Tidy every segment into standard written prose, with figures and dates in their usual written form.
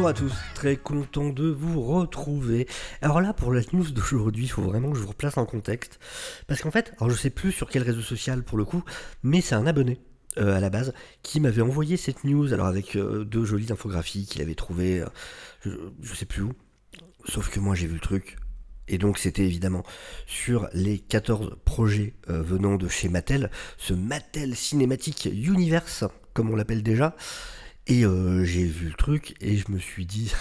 Bonjour à tous, très content de vous retrouver. Alors là, pour la news d'aujourd'hui, il faut vraiment que je vous replace en contexte. Parce qu'en fait, alors je sais plus sur quel réseau social pour le coup, mais c'est un abonné à la base qui m'avait envoyé cette news, alors avec deux jolies infographies qu'il avait trouvées, je sais plus où. Sauf que moi j'ai vu le truc. Et donc c'était évidemment sur les 14 projets venant de chez Mattel, ce Mattel Cinematic Universe, comme on l'appelle déjà. Et j'ai vu le truc et je me suis dit,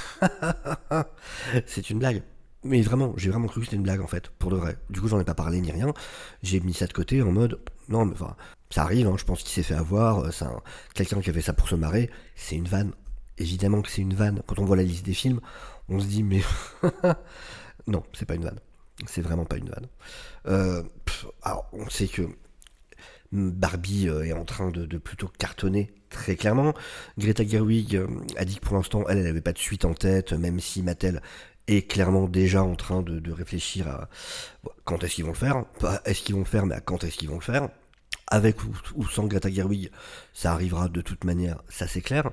c'est une blague. Mais vraiment, j'ai vraiment cru que c'était une blague en fait, pour de vrai. Du coup, j'en ai pas parlé ni rien. J'ai mis ça de côté en mode, non, mais enfin, ça arrive, hein, je pense qu'il s'est fait avoir. Quelqu'un qui a fait ça pour se marrer, c'est une vanne. Évidemment que c'est une vanne. Quand on voit la liste des films, on se dit, mais non, c'est pas une vanne. C'est vraiment pas une vanne. Alors, on sait que Barbie est en train de plutôt cartonner très clairement. Greta Gerwig a dit que pour l'instant, elle n'avait pas de suite en tête, même si Mattel est clairement déjà en train de réfléchir à quand est-ce qu'ils vont le faire. Pas est-ce qu'ils vont le faire, mais à quand est-ce qu'ils vont le faire. Avec ou sans Greta Gerwig, ça arrivera de toute manière, ça c'est clair.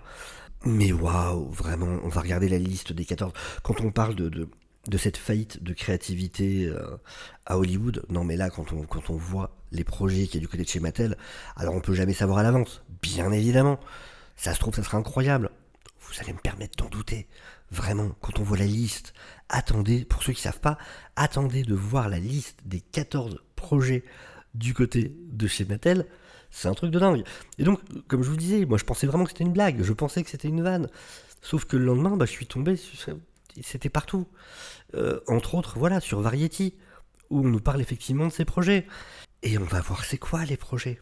Mais waouh, vraiment, on va regarder la liste des 14. Quand on parle de cette faillite de créativité à Hollywood, non mais là, quand on voit les projets qu'il y a du côté de chez Mattel, alors on peut jamais savoir à l'avance, bien évidemment. Ça se trouve, ça sera incroyable. Vous allez me permettre d'en douter. Vraiment, quand on voit la liste, attendez, pour ceux qui savent pas, attendez de voir la liste des 14 projets du côté de chez Mattel. C'est un truc de dingue. Et donc, comme je vous disais, moi je pensais vraiment que c'était une blague, je pensais que c'était une vanne. Sauf que le lendemain, je suis tombé, c'était partout. Entre autres, voilà, sur Variety, où on nous parle effectivement de ces projets. Et on va voir c'est quoi les projets.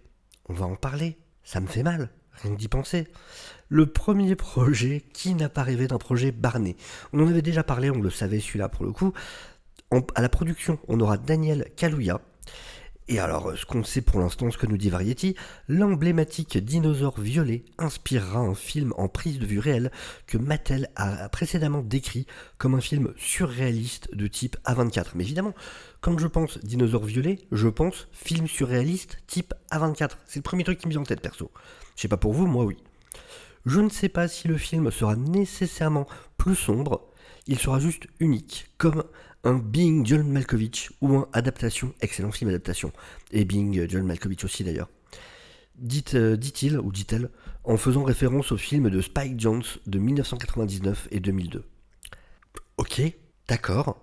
On va en parler. Ça me fait mal, rien que d'y penser. Le premier projet, qui n'a pas rêvé d'un projet Barney? On en avait déjà parlé, on le savait celui-là pour le coup. À la production, on aura Daniel Kaluuya. Et alors, ce qu'on sait pour l'instant, ce que nous dit Variety, l'emblématique dinosaure violet inspirera un film en prise de vue réelle que Mattel a précédemment décrit comme un film surréaliste de type A24. Mais évidemment, quand je pense dinosaure violet, je pense film surréaliste type A24. C'est le premier truc qui me vient en tête, perso. Je sais pas pour vous, moi oui. Je ne sais pas si le film sera nécessairement plus sombre, il sera juste unique, comme un Being John Malkovich ou un Adaptation, excellent film adaptation, et Being John Malkovich aussi d'ailleurs. Dit-il, ou dit-elle, en faisant référence au film de Spike Jonze de 1999 et 2002. Ok, d'accord.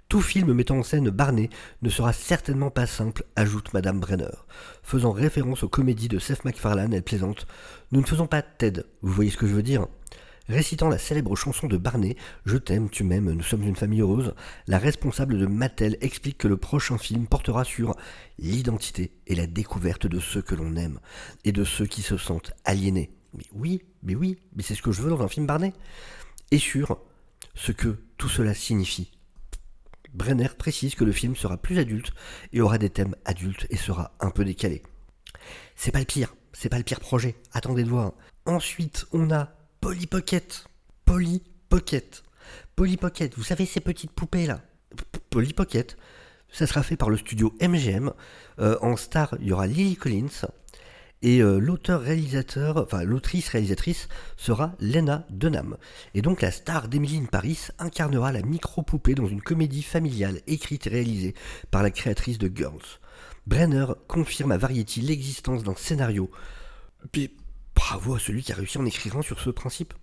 Tout film mettant en scène Barney ne sera certainement pas simple, ajoute Madame Brenner. Faisant référence aux comédies de Seth MacFarlane, elle plaisante. Nous ne faisons pas Ted, vous voyez ce que je veux dire? Récitant la célèbre chanson de Barney, Je t'aime, tu m'aimes, nous sommes une famille heureuse, la responsable de Mattel explique que le prochain film portera sur l'identité et la découverte de ceux que l'on aime et de ceux qui se sentent aliénés. Mais c'est ce que je veux dans un film Barney. Et sur ce que tout cela signifie. Brenner précise que le film sera plus adulte et aura des thèmes adultes et sera un peu décalé. C'est pas le pire projet, attendez de voir. Ensuite, on a Polly Pocket. Polly Pocket. Polly Pocket, vous savez ces petites poupées là? Polly Pocket, ça sera fait par le studio MGM. En star, il y aura Lily Collins. Et l'autrice-réalisatrice sera Lena Dunham. Et donc la star d'Emily in Paris incarnera la micro-poupée dans une comédie familiale écrite et réalisée par la créatrice de Girls. Brenner confirme à Variety l'existence d'un scénario. Puis bravo à celui qui a réussi à en écrire un sur ce principe,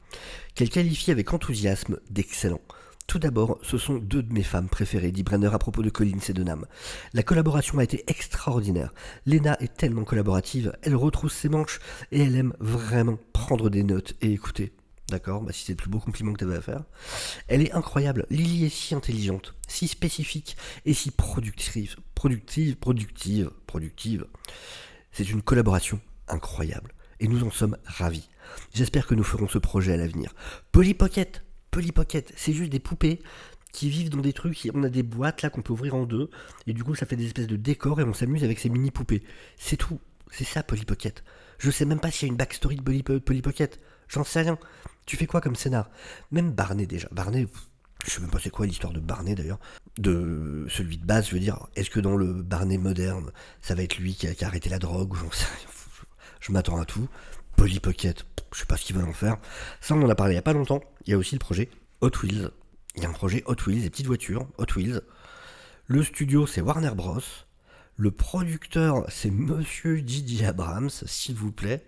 qu'elle qualifie avec enthousiasme d'excellent. Tout d'abord, ce sont deux de mes femmes préférées, dit Brenner à propos de Collins et Dunham. La collaboration a été extraordinaire. Lena est tellement collaborative, elle retrousse ses manches et elle aime vraiment prendre des notes et écouter. D'accord, si c'est le plus beau compliment que tu avais à faire. Elle est incroyable. Lily est si intelligente, si spécifique et si productive. C'est une collaboration incroyable. Et nous en sommes ravis. J'espère que nous ferons ce projet à l'avenir. Polly Pocket, c'est juste des poupées qui vivent dans des trucs, on a des boîtes là qu'on peut ouvrir en deux, et du coup ça fait des espèces de décors et on s'amuse avec ces mini poupées. C'est tout, c'est ça Polly Pocket. Je sais même pas s'il y a une backstory de Polly Pocket, j'en sais rien. Tu fais quoi comme scénar? Même Barney déjà, je sais même pas c'est quoi l'histoire de Barney d'ailleurs, de celui de base, je veux dire, est-ce que dans le Barney moderne, ça va être lui qui a arrêté la drogue ou j'en sais rien. Je m'attends à tout. Polly Pocket, je sais pas ce qu'ils veulent en faire. Ça, on en a parlé il y a pas longtemps. Il y a aussi le projet Hot Wheels. Il y a un projet Hot Wheels, des petites voitures, Hot Wheels. Le studio, c'est Warner Bros. Le producteur, c'est Monsieur J.J. Abrams, s'il vous plaît.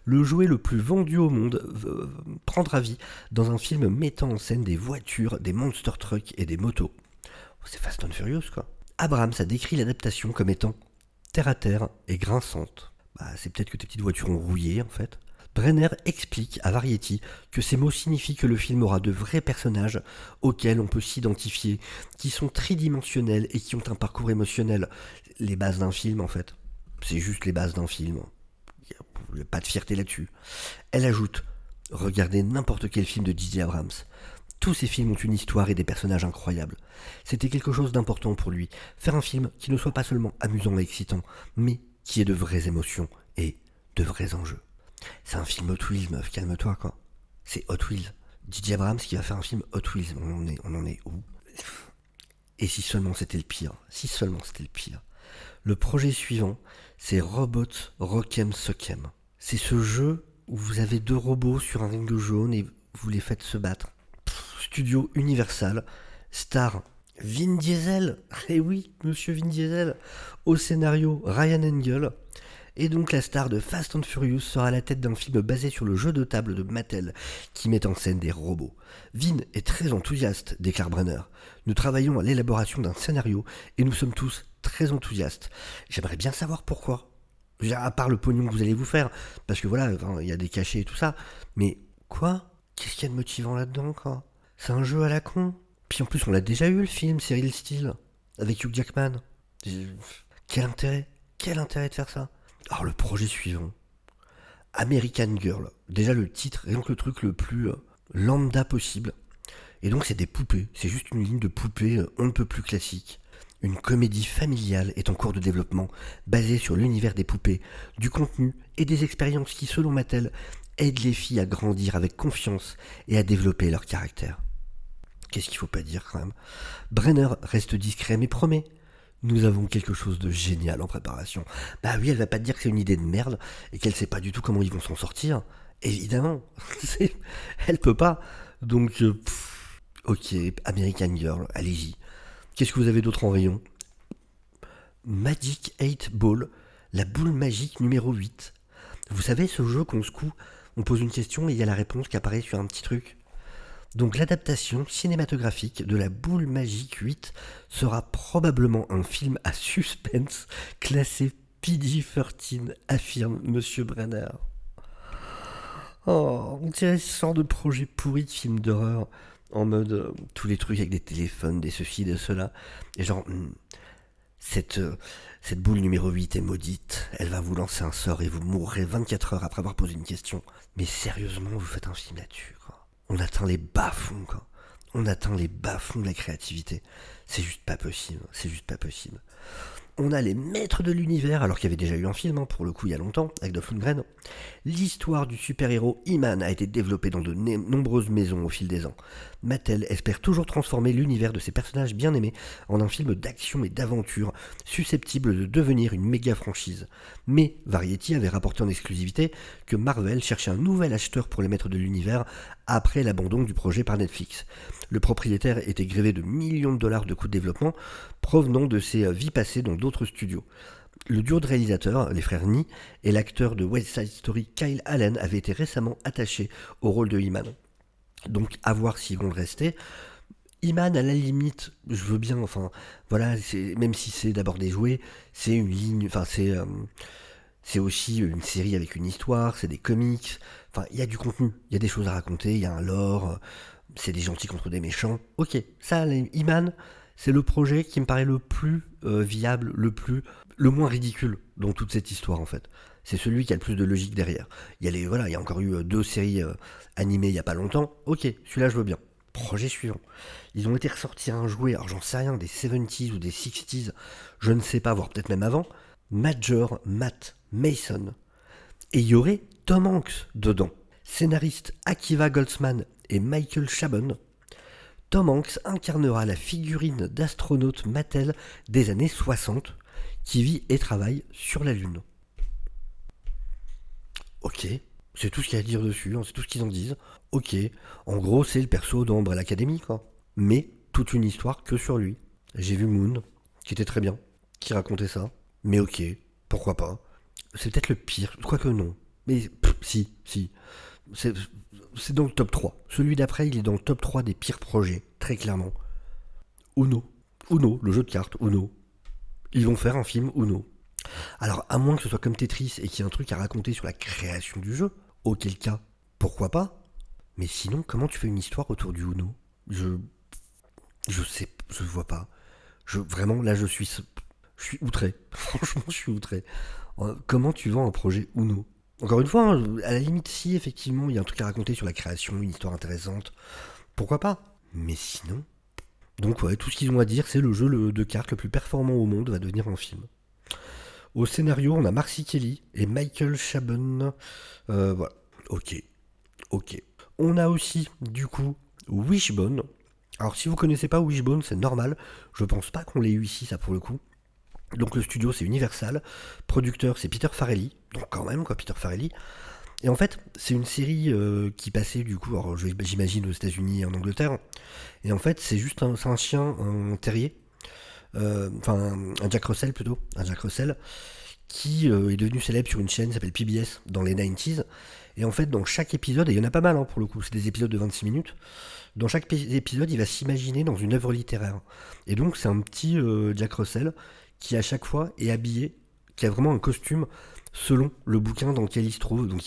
Le jouet le plus vendu au monde prendra vie dans un film mettant en scène des voitures, des monster trucks et des motos. C'est Fast and Furious, quoi. Abrams a décrit l'adaptation comme étant terre à terre et grinçante. C'est peut-être que tes petites voitures ont rouillé, en fait. Brenner explique à Variety que ces mots signifient que le film aura de vrais personnages auxquels on peut s'identifier, qui sont tridimensionnels et qui ont un parcours émotionnel. Les bases d'un film, en fait. C'est juste les bases d'un film. Il n'y a pas de fierté là-dessus. Elle ajoute, regardez n'importe quel film de J.J. Abrams. Tous ces films ont une histoire et des personnages incroyables. C'était quelque chose d'important pour lui. Faire un film qui ne soit pas seulement amusant et excitant, mais qui ait de vraies émotions et de vrais enjeux. C'est un film Hot Wheels, meuf, calme-toi, quoi. C'est Hot Wheels. J.J. Abrams qui va faire un film Hot Wheels. On en est où? Et si seulement c'était le pire. Si seulement c'était le pire. Le projet suivant, c'est Robot Rock'em Sock'em. C'est ce jeu où vous avez 2 robots sur un ring jaune et vous les faites se battre. Studio Universal, star Vin Diesel, eh oui, monsieur Vin Diesel, au scénario Ryan Engel, et donc la star de Fast and Furious sera à la tête d'un film basé sur le jeu de table de Mattel qui met en scène des robots. Vin est très enthousiaste, déclare Brenner. Nous travaillons à l'élaboration d'un scénario et nous sommes tous très enthousiastes. J'aimerais bien savoir pourquoi. À part le pognon que vous allez vous faire, parce que voilà, il y a des cachets et tout ça, mais quoi? Qu'est-ce qu'il y a de motivant là-dedans, quoi? C'est un jeu à la con. Puis en plus, on l'a déjà eu le film, Cyril Steele, avec Hugh Jackman. Quel intérêt? Quel intérêt de faire ça? Alors le projet suivant, American Girl. Déjà le titre, rien que le truc le plus lambda possible. Et donc c'est des poupées, c'est juste une ligne de poupées on ne peut plus classique. Une comédie familiale est en cours de développement, basée sur l'univers des poupées, du contenu et des expériences qui, selon Mattel, aident les filles à grandir avec confiance et à développer leur caractère. Qu'est-ce qu'il faut pas dire quand même? Brenner reste discret mais promet. Nous avons quelque chose de génial en préparation. Bah oui, elle va pas te dire que c'est une idée de merde et qu'elle sait pas du tout comment ils vont s'en sortir. Évidemment, elle peut pas. Donc, ok, American Girl, allez-y. Qu'est-ce que vous avez d'autre en rayon? Magic 8 Ball, la boule magique numéro 8. Vous savez, ce jeu qu'on secoue, on pose une question et il y a la réponse qui apparaît sur un petit truc. Donc l'adaptation cinématographique de la boule magique 8 sera probablement un film à suspense classé PG-13, affirme Monsieur Brenner. Oh, on dirait ce genre de projet pourri de film d'horreur, en mode tous les trucs avec des téléphones, des ceci, de cela. Et genre, cette boule numéro 8 est maudite, elle va vous lancer un sort et vous mourrez 24 heures après avoir posé une question. Mais sérieusement, vous faites un film là-dessus, quoi. On atteint les bas-fonds, quoi. On atteint les bas-fonds de la créativité. C'est juste pas possible, c'est juste pas possible. On a les maîtres de l'univers, alors qu'il y avait déjà eu un film, pour le coup, il y a longtemps, avec Dolph Lundgren. L'histoire du super-héros He-Man a été développée dans de nombreuses maisons au fil des ans. Mattel espère toujours transformer l'univers de ses personnages bien aimés en un film d'action et d'aventure, susceptible de devenir une méga franchise. Mais Variety avait rapporté en exclusivité que Marvel cherchait un nouvel acheteur pour les maîtres de l'univers après l'abandon du projet par Netflix. Le propriétaire était grévé de millions de dollars de coûts de développement provenant de ses vies passées dans d'autres studios. Le duo de réalisateurs, les frères Nee, et l'acteur de West Side Story Kyle Allen avaient été récemment attachés au rôle de He-Man. Donc à voir s'ils vont le rester. He-Man, à la limite, je veux bien, voilà, même si c'est d'abord des jouets, c'est une ligne, c'est aussi une série avec une histoire, c'est des comics, il y a du contenu, il y a des choses à raconter, il y a un lore, c'est des gentils contre des méchants. Ok, ça, He-Man, c'est le projet qui me paraît le plus viable, le moins ridicule dans toute cette histoire en fait. C'est celui qui a le plus de logique derrière. Il y a encore eu 2 séries animées il y a pas longtemps. Ok, celui-là je veux bien. Projet suivant. Ils ont été ressortir un jouet, alors j'en sais rien, des 70s ou des 60s, je ne sais pas, voire peut-être même avant. Major Matt Mason. Et il y aurait Tom Hanks dedans. Scénariste Akiva Goldsman et Michael Chabon. Tom Hanks incarnera la figurine d'astronaute Mattel des années 60 qui vit et travaille sur la Lune. Ok, C'est tout ce qu'il y a à dire dessus, hein, c'est tout ce qu'ils en disent. Ok, en gros, c'est le perso d'Umbrella Academy, quoi. Mais toute une histoire que sur lui. J'ai vu Moon, qui était très bien, qui racontait ça. Mais ok, pourquoi pas. C'est peut-être le pire, quoique non. Mais si. C'est c'est dans le top 3. Celui d'après, il est dans le top 3 des pires projets, très clairement. Uno. Uno, le jeu de cartes, Uno. Ils vont faire un film Uno. Alors, à moins que ce soit comme Tetris et qu'il y ait un truc à raconter sur la création du jeu, auquel cas, pourquoi pas. Mais sinon, comment tu fais une histoire autour du Uno je sais, je vois pas. Vraiment, là, je suis outré. Franchement, je suis outré. Comment tu vends un projet Uno? Encore une fois, hein, à la limite, si effectivement il y a un truc à raconter sur la création, une histoire intéressante, pourquoi pas? Mais sinon. Donc, ouais, tout ce qu'ils ont à dire, c'est le jeu de cartes le plus performant au monde va devenir un film. Au scénario, on a Marcy Kelly et Michael Chabon. Voilà. Ok. Ok. On a aussi, du coup, Wishbone. Alors, si vous connaissez pas Wishbone, c'est normal. Je pense pas qu'on l'ait eu ici, ça pour le coup. Donc, le studio, c'est Universal. Producteur, c'est Peter Farrelly. Donc, quand même, quoi, Peter Farrelly. Et en fait, c'est une série qui passait, du coup, alors, j'imagine aux États-Unis et en Angleterre. Et en fait, c'est un chien, un terrier. Enfin, un Jack Russell plutôt. Un Jack Russell qui est devenu célèbre sur une chaîne qui s'appelle PBS dans les 90s. Et en fait, dans chaque épisode, et il y en a pas mal hein, pour le coup, c'est des épisodes de 26 minutes, dans chaque épisode, il va s'imaginer dans une œuvre littéraire. Et donc, c'est un petit Jack Russell qui, à chaque fois, est habillé, qui a vraiment un costume selon le bouquin dans lequel il se trouve. Donc,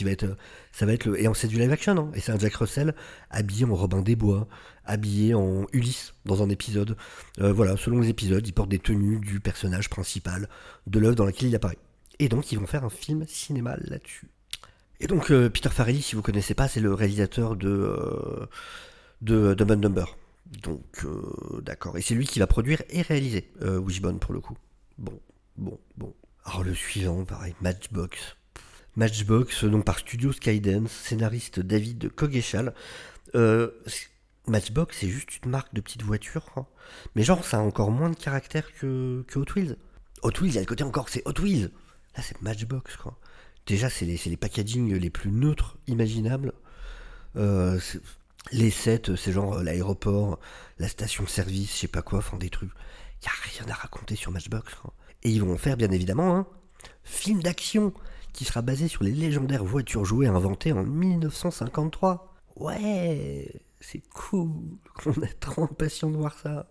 ça va être et c'est du live action, hein, et c'est un Jack Russell habillé en Robin des Bois, habillé en Ulysse dans un épisode. Voilà, selon les épisodes, il porte des tenues du personnage principal de l'œuvre dans laquelle il apparaît. Et donc, ils vont faire un film cinéma là-dessus. Et donc, Peter Farrelly, si vous connaissez pas, c'est le réalisateur de Dumb and Dumber. Donc, d'accord. Et c'est lui qui va produire et réaliser Wishbone pour le coup. Bon. Alors, le suivant, pareil, Matchbox. Matchbox, donc par Studio Skydance, scénariste David Coggeshall. Euh, Matchbox, c'est juste une marque de petites voitures, hein. Mais genre, ça a encore moins de caractère que Hot Wheels. Hot Wheels, il y a le côté encore, c'est Hot Wheels. Là, c'est Matchbox, quoi. Déjà, c'est les packagings les plus neutres imaginables. Euh, c'est- les sets, c'est genre l'aéroport, la station-service, je sais pas quoi, enfin des trucs. Y a rien à raconter sur Matchbox, quoi. Et ils vont faire, bien évidemment, un film d'action qui sera basé sur les légendaires voitures jouées inventées en 1953. Ouais, c'est cool. On est trop impatient de voir ça.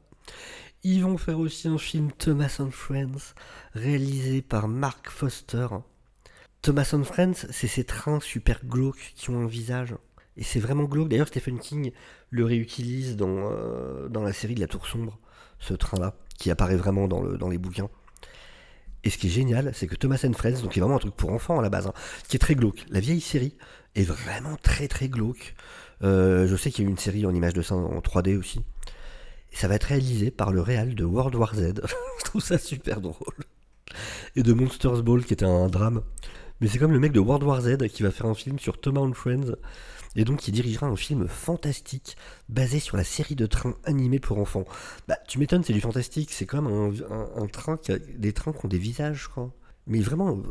Ils vont faire aussi un film Thomas and Friends, réalisé par Mark Foster. Thomas and Friends, c'est ces trains super glauques qui ont un visage. Et c'est vraiment glauque. D'ailleurs, Stephen King le réutilise dans la série de La Tour Sombre, ce train-là, qui apparaît vraiment dans les bouquins. Et ce qui est génial, c'est que Thomas and Friends, donc qui est vraiment un truc pour enfants à la base, hein, qui est très glauque. La vieille série est vraiment très très glauque. Je sais qu'il y a eu une série en image de ça en 3D aussi. Et ça va être réalisé par le réal de World War Z. Je trouve ça super drôle. Et de Monsters Ball, qui était un drame. Mais c'est comme le mec de World War Z qui va faire un film sur Thomas and Friends. Et donc qui dirigera un film fantastique basé sur la série de trains animés pour enfants. Bah, tu m'étonnes, c'est du fantastique. C'est comme un train des trains qui ont des visages, je crois. Mais vraiment,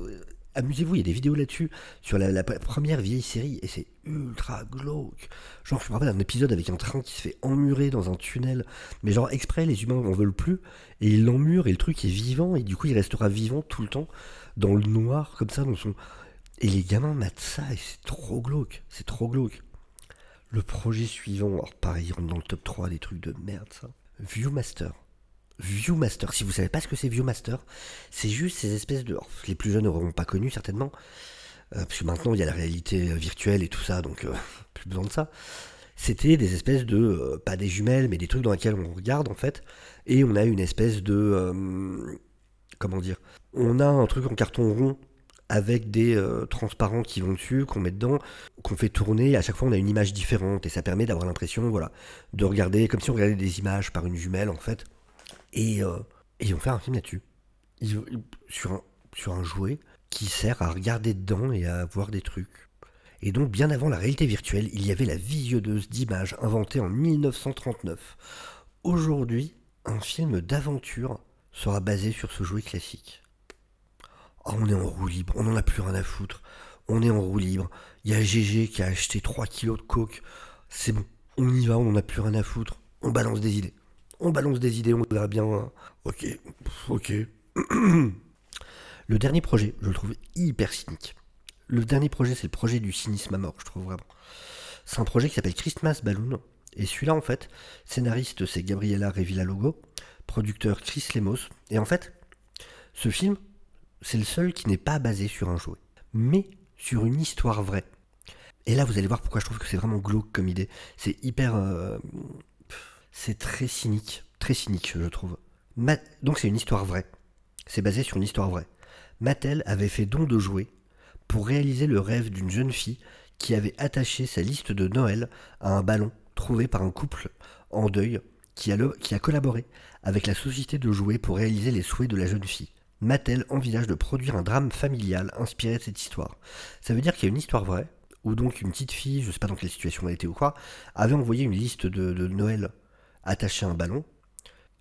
amusez-vous, il y a des vidéos là-dessus sur la première vieille série et c'est ultra glauque. Genre, je me rappelle d'un épisode avec un train qui se fait emmurer dans un tunnel, mais genre exprès, les humains en veulent plus et ils l'emmurent et le truc est vivant et du coup il restera vivant tout le temps dans le noir comme ça dans son. Et les gamins matent ça et c'est trop glauque, c'est trop glauque. Le projet suivant, alors pareil, il rentre dans le top 3 des trucs de merde ça. Viewmaster. Viewmaster, si vous savez pas ce que c'est Viewmaster, c'est juste ces espèces de. Alors, les plus jeunes n'auront pas connu certainement, parce que maintenant il y a la réalité virtuelle et tout ça, donc plus besoin de ça. C'était des espèces de. Pas des jumelles, mais des trucs dans lesquels on regarde en fait, et on a une espèce de. Comment dire? On a un truc en carton rond avec des transparents qui vont dessus, qu'on met dedans, qu'on fait tourner, et à chaque fois on a une image différente, et ça permet d'avoir l'impression, voilà, de regarder, comme si on regardait des images par une jumelle en fait. Et ils vont faire un film là-dessus. Sur un jouet qui sert à regarder dedans et à voir des trucs. Et donc, bien avant la réalité virtuelle, il y avait la visionneuse d'images inventée en 1939. Aujourd'hui, un film d'aventure sera basé sur ce jouet classique. Oh, on est en roue libre, on n'en a plus rien à foutre. on est en roue libre, il y a GG qui a acheté 3 kilos de coke, c'est bon, on y va, on n'en a plus rien à foutre, on balance des idées. On balance des idées, on verra bien. Ok, ok. Le dernier projet, je le trouve hyper cynique. Le dernier projet, c'est le projet du cynisme à mort, je trouve vraiment. C'est un projet qui s'appelle Christmas Balloon. Et celui-là, en fait, scénariste, c'est Gabriela Revilla-Logo, producteur Chris Lemos. Et en fait, ce film, c'est le seul qui n'est pas basé sur un jouet, mais sur une histoire vraie. Et là, vous allez voir pourquoi je trouve que c'est vraiment glauque comme idée. C'est hyper... c'est très cynique, je trouve. Donc c'est une histoire vraie. C'est basé sur une histoire vraie. Mattel avait fait don de jouets pour réaliser le rêve d'une jeune fille qui avait attaché sa liste de Noël à un ballon trouvé par un couple en deuil qui a collaboré avec la société de jouets pour réaliser les souhaits de la jeune fille. Mattel envisage de produire un drame familial inspiré de cette histoire. Ça veut dire qu'il y a une histoire vraie, où donc une petite fille, je sais pas dans quelle situation elle était ou quoi, avait envoyé une liste de Noël attachée à un ballon.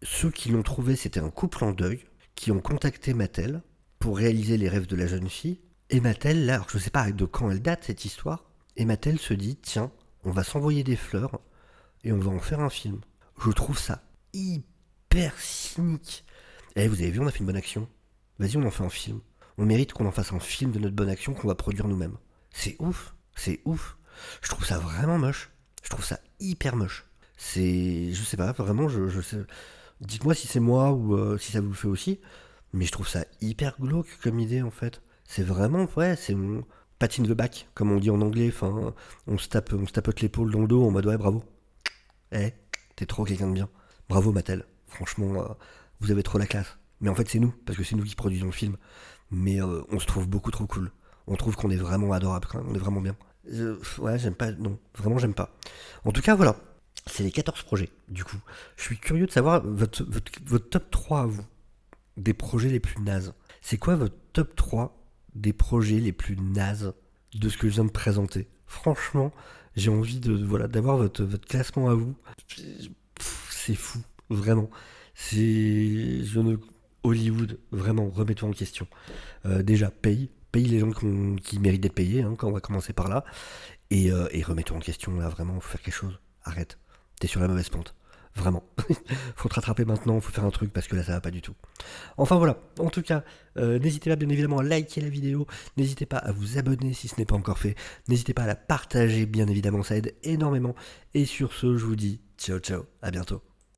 Ceux qui l'ont trouvé, c'était un couple en deuil, qui ont contacté Mattel pour réaliser les rêves de la jeune fille. Et Mattel, là, alors je sais pas de quand elle date cette histoire, et Mattel se dit, tiens, on va s'envoyer des fleurs et on va en faire un film. Je trouve ça hyper cynique. Eh, vous avez vu, on a fait une bonne action. Vas-y, on en fait un film. On mérite qu'on en fasse un film de notre bonne action qu'on va produire nous-mêmes. C'est ouf, c'est ouf. Je trouve ça vraiment moche. Je trouve ça hyper moche. C'est, je sais pas, vraiment, je sais. Dites-moi si c'est moi ou si ça vous le fait aussi. Mais je trouve ça hyper glauque comme idée en fait. C'est vraiment, ouais, c'est mon pat in the back, comme on dit en anglais. Enfin, on se tapote l'épaule dans le dos en mode ouais, bravo. Eh, t'es trop quelqu'un de bien. Bravo Mattel. Franchement, vous avez trop la classe. Mais en fait, c'est nous, parce que c'est nous qui produisons le film. Mais on se trouve beaucoup trop cool. On trouve qu'on est vraiment adorable quand même, on est vraiment bien. Ouais, j'aime pas, non, vraiment j'aime pas. En tout cas, voilà. C'est les 14 projets, du coup. Je suis curieux de savoir votre top 3 à vous, des projets les plus nazes. C'est quoi votre top 3 des projets les plus nazes de ce que je viens de présenter? Franchement, j'ai envie de voilà d'avoir votre classement à vous. C'est fou, vraiment. C'est Hollywood, vraiment, remets-toi en question. Déjà, paye les gens qui méritent d'être payés, hein, quand on va commencer par là. Et remets-toi en question, là, vraiment, faut faire quelque chose. Arrête, t'es sur la mauvaise pente. Vraiment. Faut te rattraper maintenant, faut faire un truc parce que là ça va pas du tout. Enfin voilà, en tout cas, n'hésitez pas bien évidemment à liker la vidéo, n'hésitez pas à vous abonner si ce n'est pas encore fait, n'hésitez pas à la partager bien évidemment, ça aide énormément. Et sur ce, je vous dis ciao ciao, à bientôt.